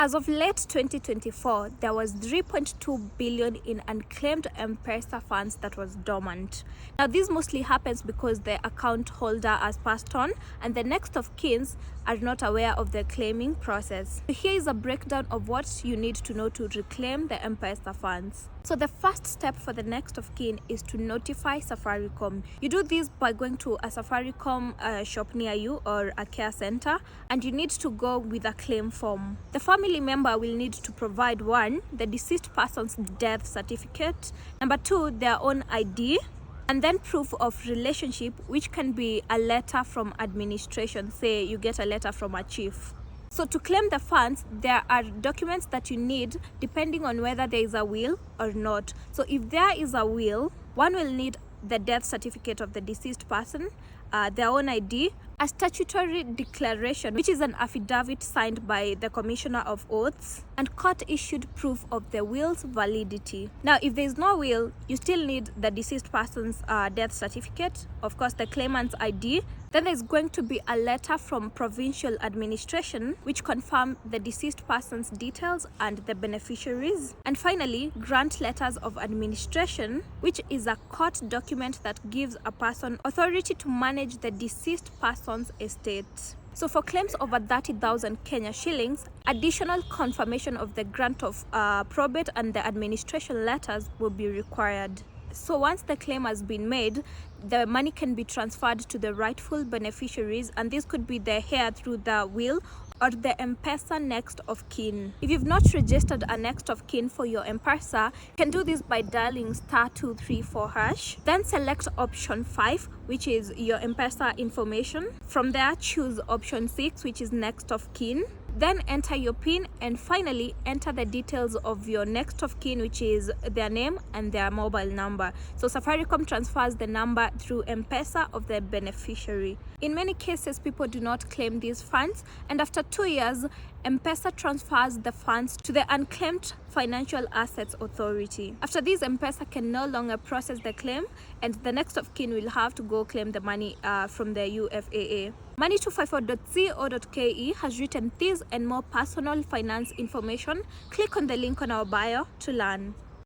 As of late 2024, there was 3.2 billion in unclaimed M-Pesa funds that was dormant. Now, this mostly happens because the account holder has passed on and the next of kins are not aware of the claiming process. Here is a breakdown of what you need to know to reclaim the M-Pesa funds. So the first step for the next of kin is to notify Safaricom. You do this by going to a Safaricom shop near you or a care center, and you need to go with a claim form. The family member will need to provide 1, the deceased person's death certificate, number 2, their own ID, and then proof of relationship, which can be a letter from administration. Say you get a letter from a chief. So to claim the funds, there are documents that you need depending on whether there is a will or not. So if there is a will, one will need the death certificate of the deceased person, their own ID, a statutory declaration, which is an affidavit signed by the Commissioner of Oaths, and court-issued proof of the will's validity. Now, if there is no will, you still need the deceased person's death certificate, of course, the claimant's ID. Then there's going to be a letter from provincial administration which confirm the deceased person's details and the beneficiaries. And finally, grant letters of administration, which is a court document that gives a person authority to manage the deceased person's estate. So for claims over 30,000 Kenya shillings, additional confirmation of the grant of probate and the administration letters will be required. So once the claim has been made, the money can be transferred to the rightful beneficiaries, and this could be the heir through the will or the M-Pesa next of kin. If you've not registered a next of kin for your M-Pesa, you can do this by dialing *234#, then select option 5, which is your M-Pesa information. From there, choose option 6, which is next of kin. Then enter your PIN, and finally enter the details of your next of kin, which is their name and their mobile number. So Safaricom transfers the number through M-Pesa of the beneficiary. In many cases, people do not claim these funds, and after 2 years, M-Pesa transfers the funds to the Unclaimed Financial Assets Authority. After this, M-Pesa can no longer process the claim, and the next of kin will have to go claim the money from the UFAA. Money254.co.ke has written this and more personal finance information. Click on the link on our bio to learn.